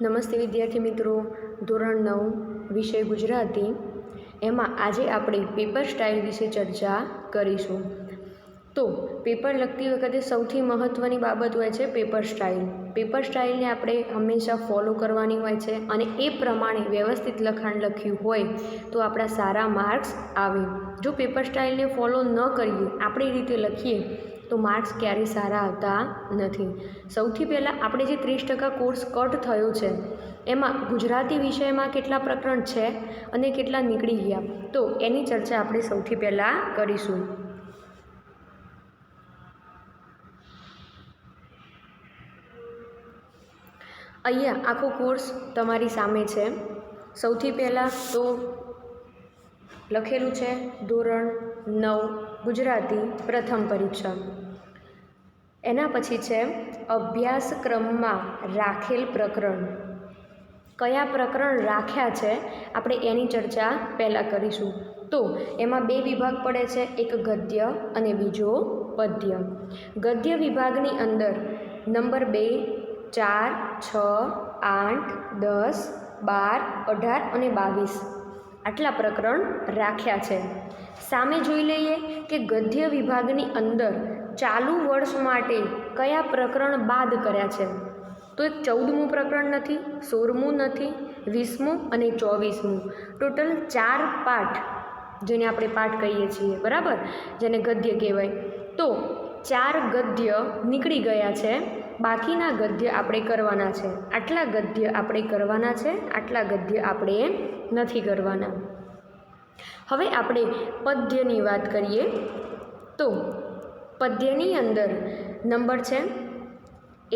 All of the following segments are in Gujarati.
નમસ્તે વિદ્યાર્થી મિત્રો, ધોરણ 9 વિષય ગુજરાતી એમાં આજે આપણે પેપર સ્ટાઇલ વિશે ચર્ચા કરીશું. તો પેપર લખતી વખતે સૌથી મહત્ત્વની બાબત હોય છે પેપર સ્ટાઇલ. પેપર સ્ટાઇલને આપણે હંમેશા ફોલો કરવાની હોય છે અને એ પ્રમાણે વ્યવસ્થિત લખાણ લખ્યું હોય તો આપણા સારા માર્ક્સ આવે. જો પેપર સ્ટાઇલને ફોલો ન કરીએ, આપણી રીતે લખીએ તો માર્ક્સ ક્યારેય સારા આવતા નથી. સૌથી પહેલાં આપણે જે 30% કોર્સ કટ થયો છે એમાં ગુજરાતી વિષયમાં કેટલા પ્રકરણ છે અને કેટલા નીકળી ગયા, તો એની ચર્ચા આપણે સૌથી પહેલાં કરીશું. અહીંયા આખો કોર્સ તમારી સામે છે. સૌથી પહેલાં તો લખેલું છે ધોરણ 9 ગુજરાતી પ્રથમ પરીક્ષા. એના પછી છે અભ્યાસક્રમમાં રાખેલ પ્રકરણ. કયા પ્રકરણ રાખ્યા છે આપણે એની ચર્ચા પહેલાં કરીશું. તો એમાં 2 વિભાગ પડે છે, એક ગદ્ય અને બીજો પદ્ય. ગદ્ય વિભાગની અંદર નંબર 2, 4, 6, 8, 10, 12, 18 અને 22 આટલા પ્રકરણ રાખ્યા છે. સામે જોઈ લઈએ કે ગદ્ય વિભાગની અંદર ચાલુ વર્ષ માટે કયા પ્રકરણ બાદ કર્યા છે. તો એક 14મું પ્રકરણ નથી, 16મું નથી, 20મું અને 24મું. ટોટલ 4 પાઠ, જેને આપણે પાઠ કહીએ છીએ, બરાબર, જેને ગદ્ય કહેવાય. તો 4 ગદ્ય નીકળી ગયા છે, બાકીના ગદ્ય આપણે કરવાના છે. આટલા ગદ્ય આપણે કરવાના છે, આટલા ગદ્ય આપણે નથી કરવાના. હવે આપણે પદ્યની વાત કરીએ. તો પદ્યની અંદર નંબર છે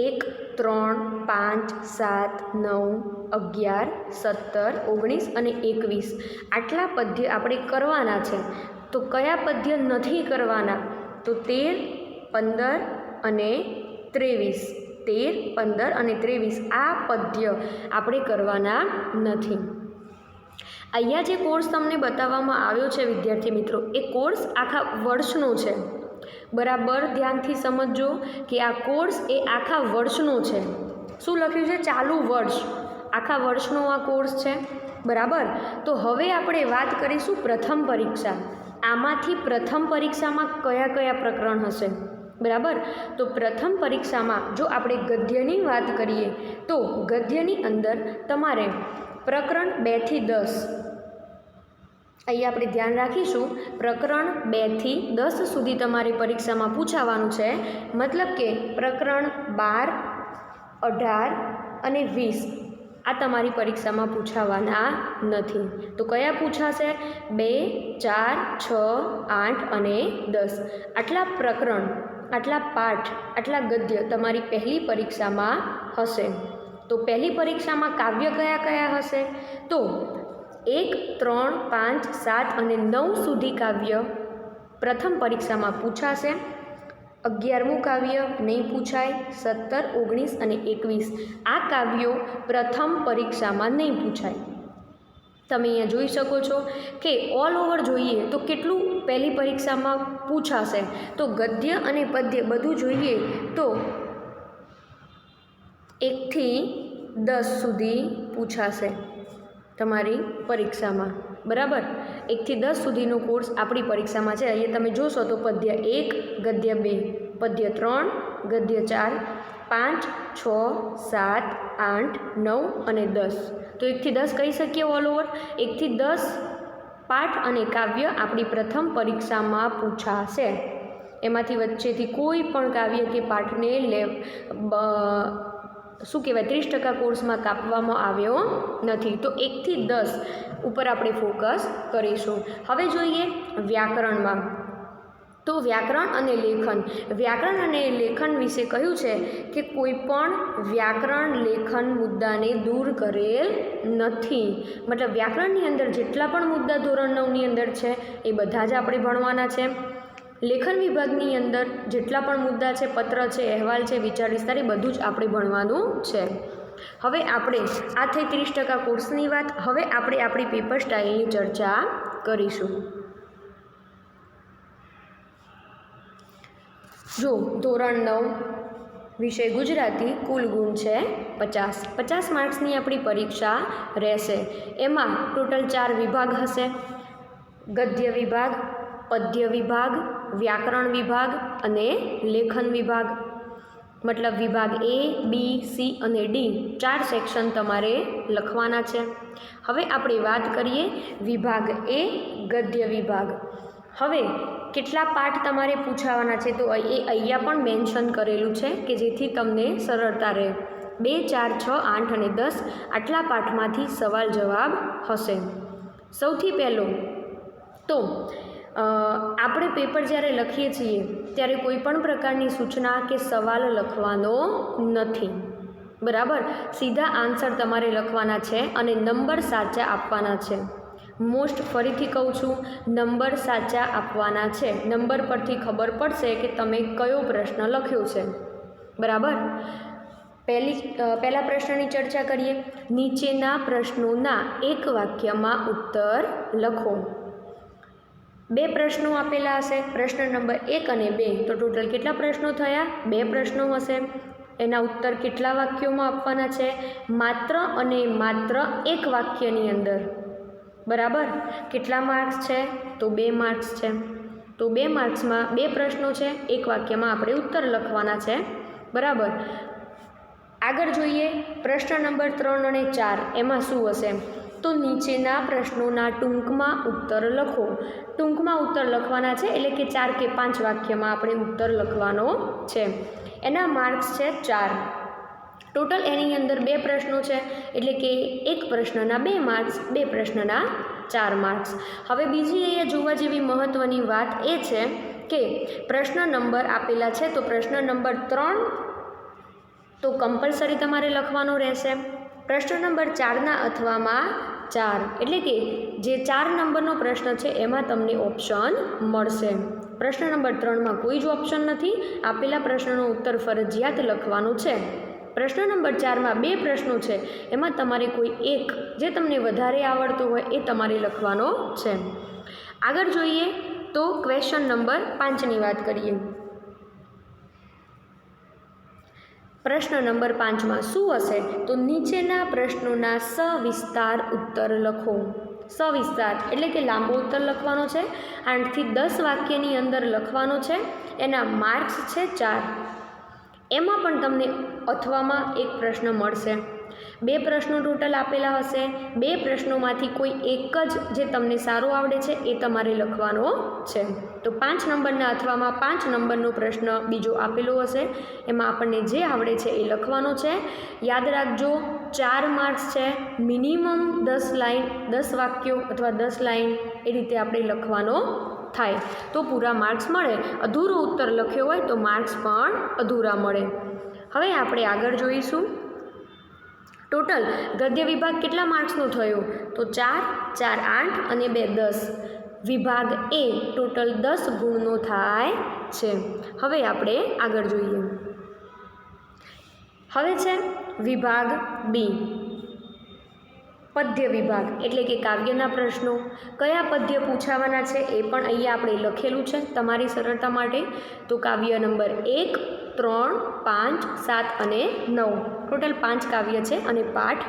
1, 3, 5, 7, 9, 11, 17, 19 અને 21 આટલા પદ્ય આપણે કરવાના છે. તો કયા પદ્ય નથી કરવાના? તો 13, 15 અને 23. 13, 15 અને 23 આ પદ્ય આપણે કરવાના નથી. અહીંયા જે કોર્સ તમને બતાવવામાં આવ્યો છે વિદ્યાર્થી મિત્રો, એ કોર્સ આખા વર્ષનો છે. બરાબર ધ્યાનથી સમજજો કે આ કોર્સ એ આખા વર્ષનો છે. શું લખ્યું છે? ચાલુ વર્ષ. આખા વર્ષનો આ કોર્સ છે, બરાબર. તો હવે આપણે વાત કરીશું પ્રથમ પરીક્ષા. આમાંથી પ્રથમ પરીક્ષામાં કયા કયા પ્રકરણ હશે, બરાબર. તો પ્રથમ પરીક્ષામાં જો આપણે ગદ્યની વાત કરીએ તો ગદ્યની અંદર તમારે પ્રકરણ 2 થી 10, અહીંયા આપણે ધ્યાન રાખીશું, પ્રકરણ 2 થી 10 સુધી તમારી પરીક્ષામાં પૂછાવાનું છે. મતલબ કે પ્રકરણ 12, 18 અને 20 આ તમારી પરીક્ષામાં પૂછાવાના નથી. તો કયા પૂછાશે? 2, 4, 6, 8 અને 10 આટલા પ્રકરણ, આટલા પાઠ, આટલા ગદ્ય તમારી પહેલી પરીક્ષામાં હશે. તો પહેલી પરીક્ષામાં કાવ્ય કયા કયા હશે? તો 1, 3, 5, 7 અને 9 સુધી કાવ્ય પ્રથમ પરીક્ષામાં પૂછાશે. 11મું કાવ્ય નહીં પૂછાય. 17, 19 અને 21 આ કાવ્યો પ્રથમ પરીક્ષામાં નહીં પૂછાય. તમે અહીંયા જોઈ શકો છો કે ઓલ ઓવર જોઈએ તો કેટલું પહેલી પરીક્ષામાં પૂછાશે. તો ગદ્ય અને પદ્ય બધું જોઈએ તો 1 થી 10 સુધી પૂછાશે તમારી પરીક્ષામાં, બરાબર. 1 થી 10 સુધીનો કોર્સ આપણી પરીક્ષામાં છે. અહીંયા તમે જોશો તો પદ્ય 1, ગદ્ય 2, પદ્ય 3, ગદ્ય 4, 5, 6, 7, 8, 9 અને 10. તો 1 થી 10 કહી શકીએ ઓલ ઓવર. 1 થી 10 પાઠ અને કાવ્ય આપણી પ્રથમ પરીક્ષામાં પૂછાશે. એમાંથી વચ્ચેથી કોઈ પણ કાવ્ય કે પાઠને શું કહેવાય 30% કોર્સમાં કાપવામાં આવ્યો નથી. તો 1 થી 10 ઉપર આપણે ફોકસ કરીશું. હવે જોઈએ વ્યાકરણમાં. તો વ્યાકરણ અને લેખન. વ્યાકરણ અને લેખન વિશે કહ્યું છે કે કોઈ પણ વ્યાકરણ લેખન મુદ્દાને દૂર કરેલ નથી. મતલબ વ્યાકરણની અંદર જેટલા પણ મુદ્દા ધોરણ 9ની અંદર છે એ બધા જ આપણે ભણવાના છે. લેખન વિભાગની અંદર જેટલા પણ મુદ્દા છે, પત્ર છે, અહેવાલ છે, વિચાર વિસ્તાર, એ બધું જ આપણે ભણવાનું છે. હવે આપણે આ થઈ 30% કોર્સની વાત. હવે આપણે આપણી પેપર સ્ટાઇલની ચર્ચા કરીશું. જો ધોરણ 9 વિષય ગુજરાતી કુલ ગુણ છે 50. 50 માર્ક્સની આપણી પરીક્ષા રહેશે. એમાં ટોટલ 4 વિભાગ હશે: ગદ્ય વિભાગ, પદ્ય વિભાગ, વ્યાકરણ વિભાગ અને લેખન વિભાગ. મતલબ વિભાગ A, B, C અને D 4 સેક્શન તમારે લખવાના છે. હવે આપણે વાત કરીએ વિભાગ A, ગદ્ય વિભાગ. હવે કેટલા પાઠ તમારે પૂછાવાના છે તો એ અહીંયા પણ મેન્શન કરેલું છે કે જેથી તમને સરળતા રહે. 2, 4, 6, 8 અને 10 આટલા પાઠમાંથી સવાલ જવાબ હશે. સૌથી પહેલો તો આપણે પેપર જ્યારે લખીએ છીએ ત્યારે કોઈ પણ પ્રકારની સૂચના કે સવાલ લખવાનો નથી, બરાબર. સીધા આન્સર તમારે લખવાના છે અને નંબર સાચા આપવાના છે. ફરીથી કહું છું, નંબર સાચા આપવાના છે. નંબર પરથી ખબર પડશે કે તમે કયો પ્રશ્ન લખ્યો છે, બરાબર. પહેલા પ્રશ્નની ચર્ચા કરીએ. નીચેના પ્રશ્નોના એક વાક્યમાં ઉત્તર લખો. 2 પ્રશ્નો આપેલા હશે, પ્રશ્ન નંબર 1 અને 2. તો ટોટલ કેટલા પ્રશ્નો થયા? 2 પ્રશ્નો હશે. એના ઉત્તર કેટલા વાક્યોમાં આપવાના છે? માત્ર અને માત્ર 1 વાક્યની અંદર, બરાબર. કેટલા માર્ક્સ છે? તો 2 માર્ક્સ છે. તો 2 માર્ક્સમાં 2 પ્રશ્નો છે, 1 વાક્યમાં આપણે ઉત્તર લખવાના છે, બરાબર. આગળ જોઈએ પ્રશ્ન નંબર 3 અને 4. એમાં શું હશે? તો નીચેના પ્રશ્નોના ટૂંકમાં ઉત્તર લખો. ટૂંકમાં ઉત્તર લખવાના છે એટલે કે 4 કે 5 વાક્યમાં આપણે ઉત્તર લખવાનો છે. એના માર્ક્સ છે 4. ટોટલ એની અંદર 2 પ્રશ્નો છે એટલે કે 1 પ્રશ્નના 2 માર્ક્સ, 2 પ્રશ્નના 4 માર્ક્સ. હવે બીજી અહીંયા જોવા જેવી મહત્ત્વની વાત એ છે કે પ્રશ્ન નંબર આપેલા છે. તો પ્રશ્ન નંબર 3 તો કમ્પલસરી તમારે લખવાનો રહેશે. પ્રશ્ન નંબર 4ના અથવામાં 4 એટલે કે જે 4 નંબરનો પ્રશ્ન છે એમાં તમને ઓપ્શન મળશે. પ્રશ્ન નંબર 3માં કોઈ જ ઓપ્શન નથી. આપેલા પ્રશ્નનો ઉત્તર ફરજિયાત લખવાનો છે. પ્રશ્ન નંબર 4માં 2 પ્રશ્નો છે, એમાં તમારે કોઈ એક જે તમને વધારે આવડતું હોય એ તમારે લખવાનો છે. આગળ જોઈએ તો ક્વેશ્ચન નંબર 5ની વાત કરીએ. પ્રશ્ન નંબર 5માં શું હશે? તો નીચેના પ્રશ્નોના સવિસ્તાર ઉત્તર લખો. સવિસ્તાર એટલે કે લાંબો ઉત્તર લખવાનો છે. 8 થી 10 વાક્યની અંદર લખવાનો છે. એના માર્ક્સ છે 4. એમાં પણ તમને અથવામાં 1 પ્રશ્ન મળશે. 2 પ્રશ્નો ટોટલ આપેલા હશે. 2 પ્રશ્નોમાંથી કોઈ એક જ જે તમને સારો આવડે છે એ તમારે લખવાનો છે. તો 5 નંબરના અથવામાં 5 નંબરનો પ્રશ્ન બીજો આપેલો હશે. એમાં આપણને જે આવડે છે એ લખવાનો છે. યાદ રાખજો 4 માર્ક્સ છે. મિનિમમ 10 લાઈન, 10 વાક્યો અથવા 10 લાઈન એ રીતે આપણે લખવાનો થાય તો પૂરા માર્ક્સ મળે. અધૂરો ઉત્તર લખ્યો હોય તો માર્ક્સ પણ અધૂરા મળે. હવે આપણે આગળ જોઈશું ટોટલ ગદ્ય વિભાગ કેટલા માર્ક્સનો થયો? તો 4, 4, 8 અને 2, 10. વિભાગ A ટોટલ 10 ગુણનો થાય છે. હવે આપણે આગળ જોઈએ. હવે છે વિભાગ B, પદ્ય વિભાગ એટલે કે કાવ્યના પ્રશ્નો. કયા પદ્ય પૂછાવાના છે એ પણ અહીંયા આપણે લખેલું છે તમારી સરળતા માટે. તો કાવ્ય નંબર 1, 3, 5, 7 અને 9. ટોટલ 5 કાવ્ય છે અને પાઠ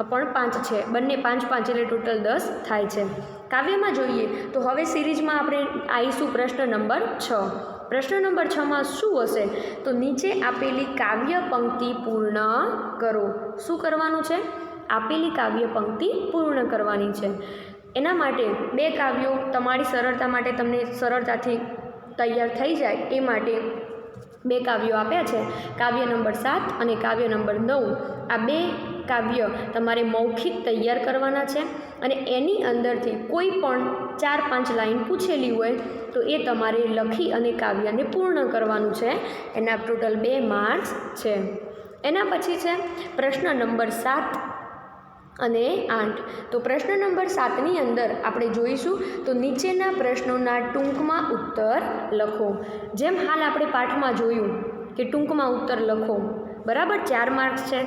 પણ 5 છે. બંને 5, 5 એટલે ટોટલ 10 થાય છે. કાવ્યમાં જોઈએ તો હવે સિરીઝમાં આપણે આવીશું પ્રશ્ન નંબર 6. પ્રશ્ન નંબર 6માં શું હશે? તો નીચે આપેલી કાવ્ય પંક્તિ પૂર્ણ કરો. શું કરવાનું છે? આપેલી કાવ્ય પંક્તિ પૂર્ણ કરવાની છે. એના માટે 2 કાવ્યો તમારી સરળતા માટે તમને સરળતાથી તૈયાર થઈ જાય એ માટે 2 કાવ્યો આપ્યા છે. કાવ્ય નંબર 7 અને કાવ્ય નંબર 9. આ 2 કાવ્ય તમારે મૌખિક તૈયાર કરવાના છે અને એની અંદરથી કોઈ પણ 4-5 લાઈન પૂછેલી હોય તો એ તમારે લખી અને કાવ્યને પૂર્ણ કરવાનું છે. એના ટોટલ 2 માર્ક્સ છે. એના પછી છે પ્રશ્ન નંબર 7 અને 8. તો પ્રશ્ન નંબર 7ની અંદર આપણે જોઈશું તો નીચેના પ્રશ્નોના ટૂંકમાં ઉત્તર લખો. જેમ હાલ આપણે પાઠમાં જોયું કે ટૂંકમાં ઉત્તર લખો, બરાબર. 4 માર્ક્સ છે.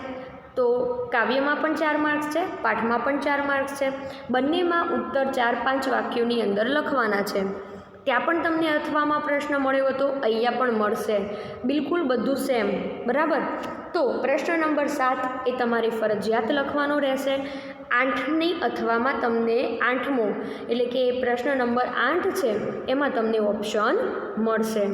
તો કાવ્યમાં પણ 4 માર્ક્સ છે, પાઠમાં પણ 4 માર્ક્સ છે. બંનેમાં ઉત્તર 4-5 વાક્યોની અંદર લખવાના છે. ત્યાં પણ તમને અથવામાં પ્રશ્ન મળ્યો હતો, અહીંયા પણ મળશે, બિલકુલ બધું સેમ, બરાબર. તો પ્રશ્ન નંબર 7 એ તમારે ફરજિયાત લખવાનો રહેશે. 8ની અથવામાં તમને 8મો એટલે કે પ્રશ્ન નંબર 8 છે એમાં તમને ઓપ્શન મળશે.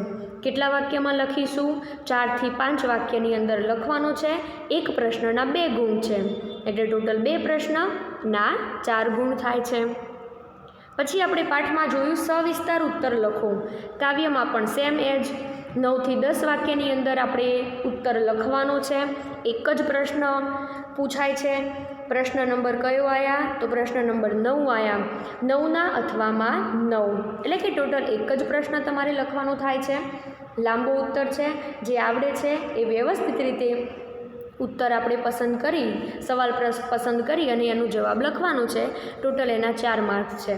કેટલા વાક્યમાં લખીશું? 4 થી 5 વાક્યની અંદર લખવાનો છે. એક પ્રશ્નના 2 ગુણ છે એટલે ટોટલ 2 પ્રશ્નના 4 ગુણ થાય છે. પછી આપણે પાઠમાં જોયું સવિસ્તાર ઉત્તર લખો. કાવ્યમાં પણ સેમ એજ 9 થી 10 વાક્યની અંદર આપણે ઉત્તર લખવાનો છે. એક જ પ્રશ્ન પૂછાય છે. પ્રશ્ન નંબર કયો આવ્યા? તો પ્રશ્ન નંબર 9 આવ્યા. 9ના અથવામાં 9 એટલે કે ટોટલ એક જ પ્રશ્ન તમારે લખવાનો થાય છે. લાંબો ઉત્તર છે, જે આવડે છે એ વ્યવસ્થિત રીતે ઉત્તર આપણે પસંદ કરી, સવાલ પસંદ કરી અને એનો જવાબ લખવાનો છે. ટોટલ એના 4 માર્ક્સ છે.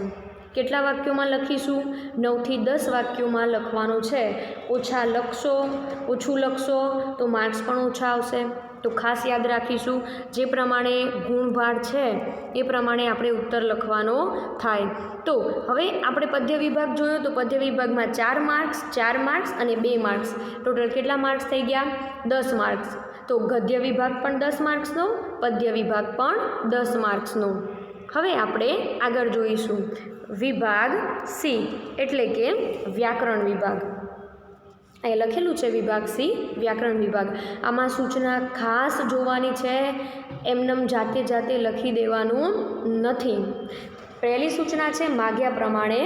કેટલા વાક્યોમાં લખીશું? 9 થી 10 વાક્યોમાં લખવાનું છે. ઓછું લખશો તો માર્ક્સ પણ ઓછા આવશે. તો ખાસ યાદ રાખીશું, જે પ્રમાણે ગુણભાર છે એ પ્રમાણે આપણે ઉત્તર લખવાનો થાય. તો હવે આપણે પદ્ય વિભાગ જોયો તો પદ્ય વિભાગમાં 4 માર્ક્સ અને 2 માર્ક્સ, ટોટલ કેટલા માર્ક્સ થઈ ગયા? 10 માર્ક્સ. તો ગદ્ય વિભાગ પણ 10 માર્ક્સનો, પદ્ય વિભાગ પણ 10 માર્ક્સનો. હવે આપણે આગળ જોઈશું વિભાગ સી એટલે કે વ્યાકરણ વિભાગ. અહીં લખેલું છે વિભાગ સી વ્યાકરણ વિભાગ. આમાં સૂચના ખાસ જોવાની છે, એમનેમ જાતે લખી દેવાનું નથી. પહેલી સૂચના છે માગ્યા પ્રમાણે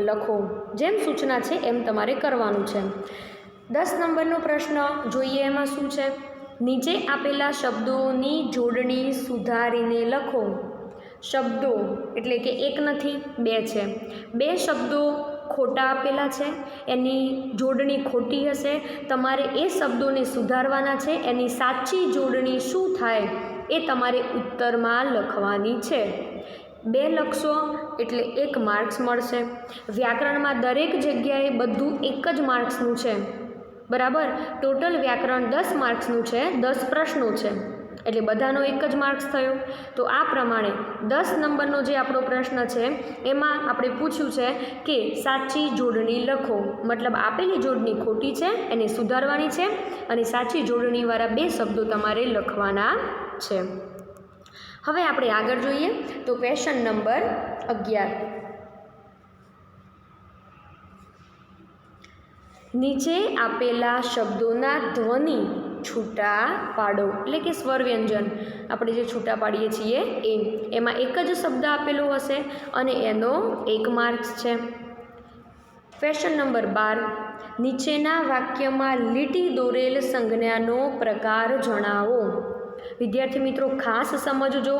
લખો. જેમ સૂચના છે એમ તમારે કરવાનું છે. 10 નંબરનો પ્રશ્ન જોઈએ. એમાં શું છે? નીચે આપેલા શબ્દોની જોડણી સુધારીને લખો. શબ્દો એટલે કે એક નથી 2 છે. 2 શબ્દો ખોટા આપેલા છે, એની જોડણી ખોટી હશે. તમારે એ શબ્દોને સુધારવાના છે. એની સાચી જોડણી શું થાય એ તમારે ઉત્તરમાં લખવાની છે. 2 લખશો એટલે 1 માર્ક્સ મળશે. વ્યાકરણમાં દરેક જગ્યાએ બધું એક જ માર્ક્સનું છે, બરાબર. ટોટલ વ્યાકરણ 10 માર્ક્સનું છે, 10 પ્રશ્નો છે એટલે બધાનો 1 જ માર્ક્સ થયો. તો આ પ્રમાણે 10 નંબરનો જે આપણો પ્રશ્ન છે એમાં આપણે પૂછ્યું છે કે સાચી જોડણી લખો, મતલબ આપેલી જોડણી ખોટી છે એને સુધારવાની છે અને સાચી જોડણીવાળા 2 શબ્દો તમારે લખવાના છે. હવે આપણે આગળ જોઈએ તો ક્વેશ્ચન નંબર 11. નીચે આપેલા શબ્દોના ધ્વનિ છૂટા પાડો એટલે કે સ્વર વ્યંજન આપણે જે છૂટા પાડીએ છીએ એમાં એક જ શબ્દ આપેલો હશે અને એનો 1 માર્ક્સ છે. Question number 12. નીચેના વાક્યમાં લીટી દોરેલ સંજ્ઞાનો પ્રકાર જણાવો. વિદ્યાર્થી મિત્રો ખાસ સમજજો,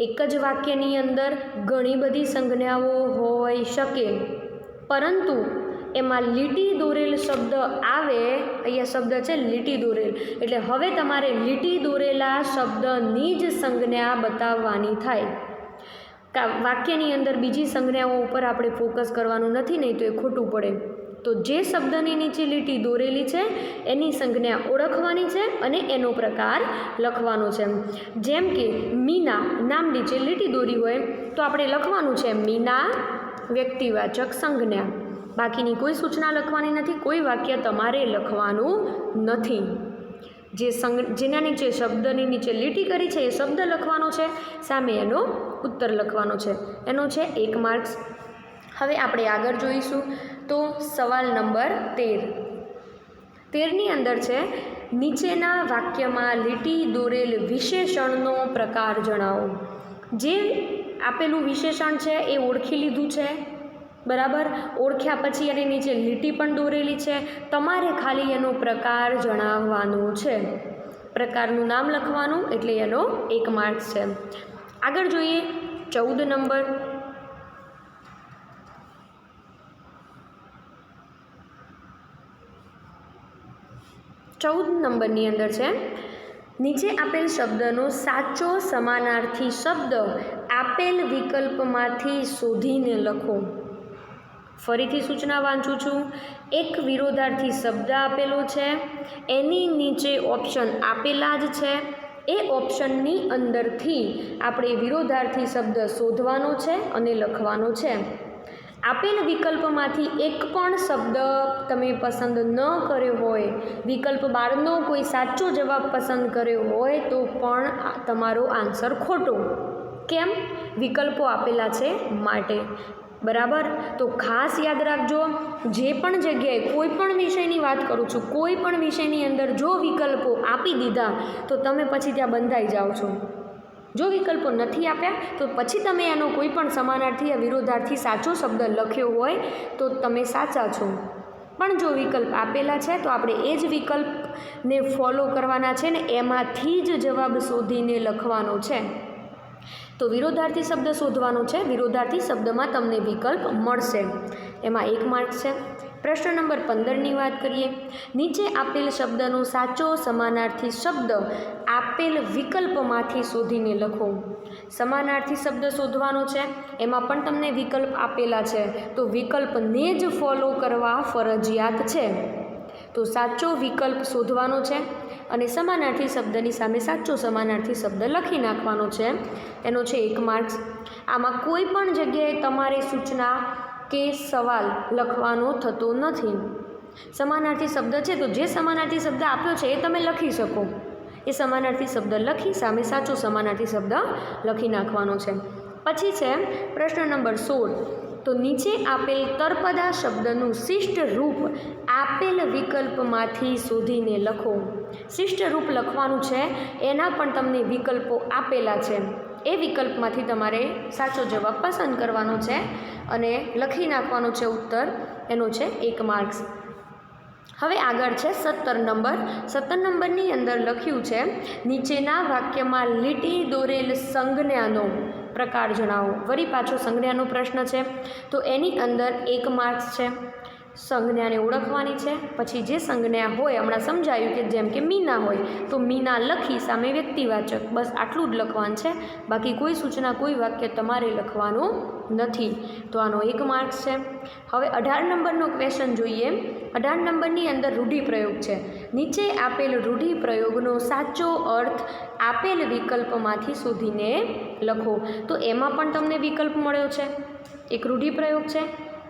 એક જ વાક્યની અંદર ઘણી બધી સંજ્ઞાઓ હોઈ શકે, પરંતુ એમાં લીટી દોરેલ શબ્દ આવે. અહીંયા શબ્દ છે લીટી દોરેલ, એટલે હવે તમારે લીટી દોરેલા શબ્દની જ સંજ્ઞા બતાવવાની થાય. વાક્યની અંદર બીજી સંજ્ઞાઓ ઉપર આપણે ફોકસ કરવાનું નથી, નહીં તો એ ખોટું પડે. તો જે શબ્દની નીચે લીટી દોરેલી છે એની સંજ્ઞા ઓળખવાની છે અને એનો પ્રકાર લખવાનો છે. જેમ કે મીના નામ નીચે લીટી દોરી હોય તો આપણે લખવાનું છે મીના વ્યક્તિવાચક સંજ્ઞા. બાકીની કોઈ સૂચના લખવાની નથી, કોઈ વાક્ય તમારે લખવાનું નથી. જેના નીચે શબ્દની નીચે લીટી કરી છે એ શબ્દ લખવાનો છે, સામે એનો ઉત્તર લખવાનો છે, એનો છે 1 માર્ક્સ. હવે આપણે આગળ જોઈશું તો સવાલ નંબર 13ની અંદર છે નીચેના વાક્યમાં લીટી દોરેલ વિશેષણનો પ્રકાર જણાવો. જે આપેલું વિશેષણ છે એ ઓળખી લીધું છે, બરાબર. ઓળખ્યા પછી એની નીચે લીટી પણ દોરેલી છે, તમારે ખાલી એનો પ્રકાર જણાવવાનો છે. પ્રકારનું નામ લખવાનું એટલે એનો 1 માર્ક્સ છે. આગળ જોઈએ 14 નંબર. નંબરની અંદર છે નીચે આપેલ શબ્દનો સાચો સમાનાર્થી શબ્દ આપેલ વિકલ્પમાંથી શોધીને લખો. ફરીથી સૂચના વાંચું છું. એક વિરોધાર્થી શબ્દ આપેલો છે, એની નીચે ઓપ્શન આપેલા જ છે. એ ઓપ્શનની અંદરથી આપણે વિરોધાર્થી શબ્દ શોધવાનો છે અને લખવાનો છે. આપેલ વિકલ્પમાંથી એક પણ શબ્દ તમે પસંદ ન કર્યો હોય, વિકલ્પ 12નો કોઈ સાચો જવાબ પસંદ કર્યો હોય તો પણ તમારો આન્સર ખોટો. કેમ? વિકલ્પો આપેલા છે માટે. બરાબર, તો ખાસ યાદ રાખજો, જે પણ જગ્યાએ કોઈ પણ વિષયની વાત કરું છું, કોઈ પણ વિષયની અંદર જો વિકલ્પો આપી દીધા તો તમે પછી ત્યાં બંધાઈ જાઓ છો. જો વિકલ્પો નથી આપ્યા તો પછી તમે એનો કોઈ પણ સમાનાર્થી યા વિરોધાર્થી સાચો શબ્દ લખ્યો હોય તો તમે સાચા છો. પણ જો વિકલ્પ આપેલા છે તો આપણે એ જ વિકલ્પને ફોલો કરવાના છે ને એમાંથી જ જવાબ શોધીને લખવાનો છે. તો વિરોધાર્થી શબ્દ શોધવાનો છે. વિરોધાર્થી શબ્દમાં તમને વિકલ્પ મળશે, એમાં 1 માર્ક છે. પ્રશ્ન નંબર 15ની વાત કરીએ. નીચે આપેલ શબ્દનો સાચો સમાનાર્થી શબ્દ આપેલ વિકલ્પમાંથી શોધીને લખો. સમાનાર્થી શબ્દ શોધવાનો છે, એમાં પણ તમને વિકલ્પ આપેલા છે તો વિકલ્પને જ ફોલો કરવા ફરજિયાત છે. તો સાચો વિકલ્પ શોધવાનો છે અને સમાનાર્થી શબ્દની સામે સાચો સમાનાર્થી શબ્દ લખી નાખવાનો છે. એનો છે 1 માર્ક્સ. આમાં કોઈ પણ જગ્યાએ તમારે સૂચના કે સવાલ લખવાનો થતો નથી. સમાનાર્થી શબ્દ છે તો જે સમાનાર્થી શબ્દ આપ્યો છે એ તમે લખી શકો. એ સમાનાર્થી શબ્દ લખી સામે સાચો સમાનાર્થી શબ્દ લખી નાખવાનો છે. પછી છે પ્રશ્ન નંબર 16. તો નીચે આપેલ તળપદા શબ્દનું શિષ્ટ રૂપ આપેલ વિકલ્પમાંથી શોધીને લખો. શિષ્ટ રૂપ લખવાનું છે, એના પણ તમને વિકલ્પો આપેલા છે. એ વિકલ્પમાંથી તમારે સાચો જવાબ પસંદ કરવાનો છે અને લખી નાખવાનો છે ઉત્તર. એનો છે 1 માર્ક્સ. હવે આગળ છે 17 નંબર. 17 નંબરની અંદર લખ્યું છે નીચેના વાક્યમાં લીટી દોરેલ સંજ્ઞાનો પ્રકાર જણાવો. વળી પાછો સંજ્ઞાનો પ્રશ્ન છે તો એની અંદર 1 માર્ક્સ છે. સંજ્ઞાને ઓળખવાની છે. પછી જે સંજ્ઞા હોય, હમણાં સમજાયું કે જેમ કે મીના હોય તો મીના લખી સામે વ્યક્તિવાચક, બસ આટલું જ લખવાનું છે. બાકી કોઈ સૂચના કોઈ વાક્ય તમારે લખવાનું નથી. તો આનો 1 માર્ક્સ છે. હવે 18 નંબરનો ક્વેશ્ચન જોઈએ. 18 નંબરની અંદર રૂઢિપ્રયોગ છે. નીચે આપેલ રૂઢિપ્રયોગનો સાચો અર્થ આપેલ વિકલ્પમાંથી શોધીને લખો. તો એમાં પણ તમને વિકલ્પ મળ્યો છે. એક રૂઢિપ્રયોગ છે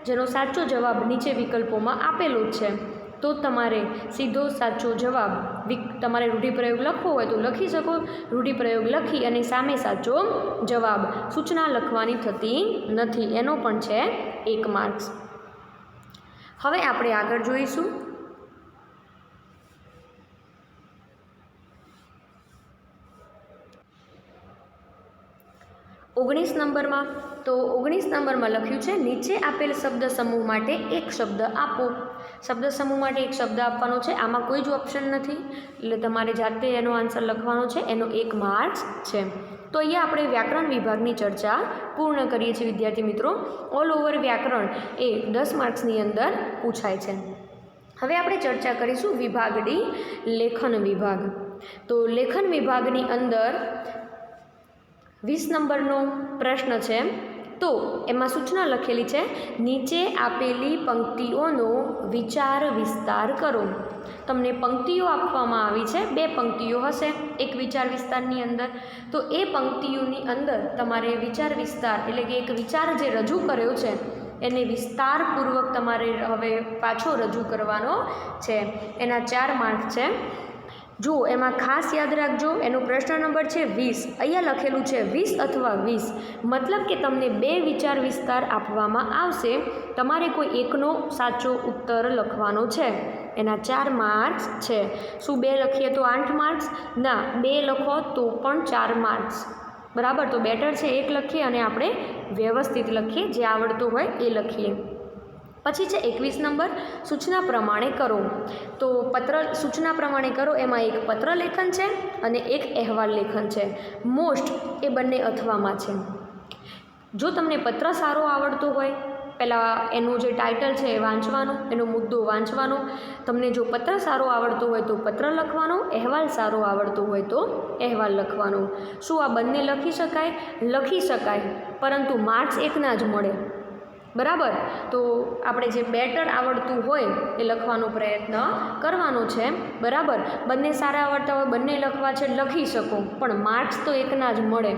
જેનો સાચો જવાબ નીચે વિકલ્પોમાં આપેલો જ છે. તો તમારે સીધો સાચો જવાબ, તમારે રૂઢિપ્રયોગ લખવો હોય તો લખી શકો. રૂઢિપ્રયોગ લખી અને સામે સાચો જવાબ, સૂચના લખવાની થતી નથી. એનો પણ છે 1 માર્ક્સ. હવે આપણે આગળ જોઈશું. ઓગણીસ નંબરમાં. તો 19 નંબરમાં લખ્યું છે નીચે આપેલ શબ્દ સમૂહ માટે એક શબ્દ આપો. શબ્દ સમૂહ માટે એક શબ્દ આપવાનો છે. આમાં કોઈ જ ઓપ્શન નથી, એટલે તમારે જાતે એનો આન્સર લખવાનો છે. એનો 1 માર્ક્સ છે. તો અહીંયા આપણે વ્યાકરણ વિભાગની ચર્ચા પૂર્ણ કરીએ છીએ વિદ્યાર્થી મિત્રો. ઓલ ઓવર વ્યાકરણ એ 10 માર્ક્સની અંદર પૂછાય છે. હવે આપણે ચર્ચા કરીશું વિભાગ ડી, લેખન વિભાગ. તો લેખન વિભાગની અંદર 20 નંબરનો પ્રશ્ન છે. તો એમાં સૂચના લખેલી છે નીચે આપેલી પંક્તિઓનો વિચાર વિસ્તાર કરો. તમને પંક્તિઓ આપવામાં આવી છે. 2 પંક્તિઓ હશે એક વિચાર વિસ્તારની અંદર. તો એ પંક્તિઓની અંદર તમારે વિચાર વિસ્તાર એટલે કે એક વિચાર જે રજૂ કર્યો છે એને વિસ્તારપૂર્વક તમારે હવે પાછો રજૂ કરવાનો છે. એના 4 માર્ક છે. જો એમાં ખાસ યાદ રાખજો, એનો પ્રશ્ન નંબર છે 20. અહીંયા લખેલું છે 20 અથવા 20, મતલબ કે તમને 2 વિચાર વિસ્તાર આપવામાં આવશે. તમારે કોઈ એકનો સાચો ઉત્તર લખવાનો છે. એના 4 માર્ક્સ છે. શું 2 લખીએ તો 8 માર્ક્સ? ના, 2 લખો તો પણ 4 માર્ક્સ. બરાબર, તો બેટર છે 1 લખીએ અને આપણે વ્યવસ્થિત લખીએ, જે આવડતું હોય એ લખીએ. પછી છે 21 નંબર, સૂચના પ્રમાણે કરો. તો સૂચના પ્રમાણે કરો એમાં એક પત્ર લેખન છે અને એક અહેવાલ લેખન છે. મોસ્ટ એ બંને અથવામાં છે. જો તમને પત્ર સારો આવડતો હોય, પહેલાં એનું જે ટાઇટલ છે એ વાંચવાનું, એનો મુદ્દો વાંચવાનો. તમને જો પત્ર સારો આવડતો હોય તો પત્ર લખવાનો, અહેવાલ સારો આવડતો હોય તો અહેવાલ લખવાનો. શું આ બંને લખી શકાય? લખી શકાય, પરંતુ માર્ક્સ એકના જ મળે. બરાબર, તો આપણે જે બેટર આવડતું હોય એ લખવાનો પ્રયત્ન કરવાનો છે. બરાબર, બંને સારા આવડતા હોય, બંને લખવા છે, લખી શકો, પણ માર્ક્સ તો એકના જ મળે.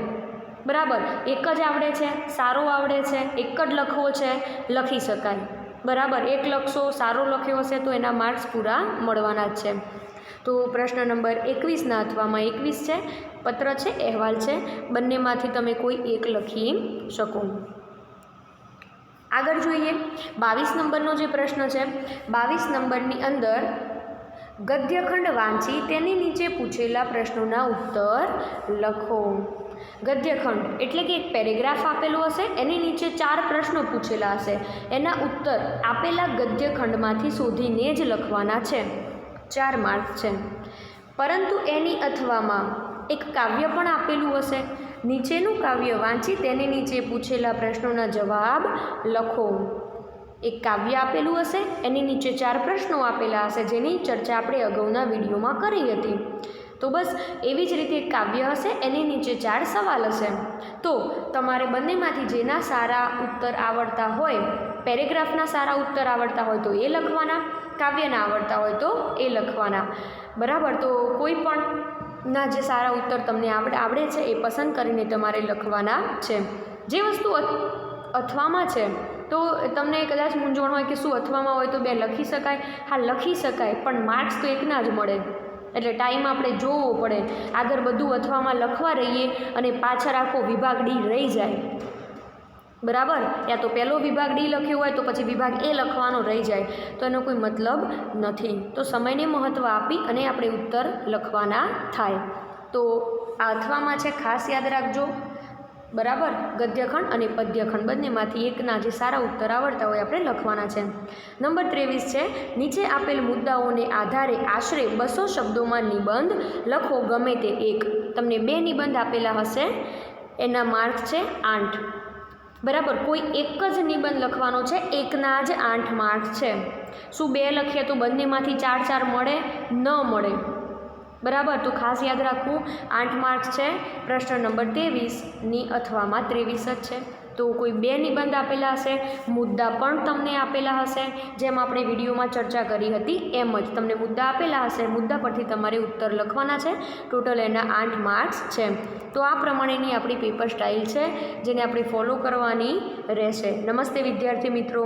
બરાબર, એક જ આવડે છે, સારો આવડે છે, એક જ લખવો છે, લખી શકાય, બરાબર. એક લખશો, સારો લખ્યો હશે તો એના માર્ક્સ પૂરા મળવાના જ છે. તો પ્રશ્ન નંબર 21ના અથવામાં 21 છે, પત્ર છે, અહેવાલ છે, બંનેમાંથી તમે કોઈ એક લખી શકો. આગળ જોઈએ 22 નંબરનો જે પ્રશ્ન છે. 22 નંબરની અંદર ગદ્યખંડ વાંચી તેની નીચે પૂછેલા પ્રશ્નોના ઉત્તર લખો. ગદ્યખંડ એટલે કે એક પેરેગ્રાફ આપેલો હશે, એની નીચે 4 પ્રશ્નો પૂછેલા હશે, એના ઉત્તર આપેલા ગદ્યખંડમાંથી શોધીને જ લખવાના છે. 4 માર્ક છે. પરંતુ એની અથવામાં એક કાવ્ય પણ આપેલું હશે, નીચેનું કાવ્ય વાંચી તેની નીચે પૂછેલા પ્રશ્નોના જવાબ લખો. એક કાવ્ય આપેલું હશે, એની નીચે 4 પ્રશ્નો આપેલા હશે, જેની ચર્ચા આપણે અગાઉના વિડીયોમાં કરી હતી. તો બસ એવી જ રીતે એક કાવ્ય હશે, એની નીચે 4 સવાલ હશે. તો તમારે બંનેમાંથી જેના સારા ઉત્તર આવડતા હોય, પેરેગ્રાફના સારા ઉત્તર આવડતા હોય તો એ લખવાના, કાવ્યના આવડતા હોય તો એ લખવાના, બરાબર. તો કોઈ પણ ના જે સારા ઉત્તર તમને આવડે છે એ પસંદ કરીને તમારે લખવાના છે. જે વસ્તુ અથવામાં છે તો તમને કદાચ મૂંઝવણ હોય કે શું અથવામાં હોય તો 2 લખી શકાય? હા, લખી શકાય, પણ માર્ક્સ તો એકના જ મળે, એટલે ટાઈમ આપણે જોવો પડે. આગળ બધું અથવામાં લખવા રહીએ અને પાછળ આખો વિભાગ ડી રહી જાય, બરાબર. યા તો પહેલો વિભાગ ડી લખ્યો હોય તો પછી વિભાગ એ લખવાનો રહી જાય, તો એનો કોઈ મતલબ નથી. તો સમયને મહત્ત્વ આપી અને આપણે ઉત્તર લખવાના થાય. તો આ અથવામાં છે, ખાસ યાદ રાખજો, બરાબર. ગદ્યખંડ અને પદ્યખંડ બંનેમાંથી એકના જે સારા ઉત્તર આવડતા હોય આપણે લખવાના છે. નંબર 23 છે. નીચે આપેલ મુદ્દાઓને આધારે આશરે 200 શબ્દોમાં નિબંધ લખો, ગમે તે એક. તમને 2 નિબંધ આપેલા હશે, એના માર્ક છે 8, બરાબર. કોઈ એક જ નિબંધ લખવાનો છે, એકના જ 8 માર્ક છે. શું 2 લખીએ તો બંનેમાંથી 4 મળે? ન મળે, બરાબર. તો ખાસ યાદ રાખવું, 8 માર્ક્સ છે. પ્રશ્ન નંબર 23ની અથવામાં 23 જ છે. તો કોઈ 2 નિબંધ આપેલા હશે, મુદ્દા પણ તમને આપેલા હશે, જેમ આપણે વિડીયોમાં ચર્ચા કરી હતી એમ જ તમને મુદ્દા આપેલા હશે, મુદ્દા પરથી તમારે ઉત્તર લખવાના છે. ટોટલ એના 8 માર્ક્સ છે. તો આ પ્રમાણેની આપણી પેપર સ્ટાઇલ છે, જેને આપણે ફોલો કરવાની રહેશે. નમસ્તે વિદ્યાર્થી મિત્રો.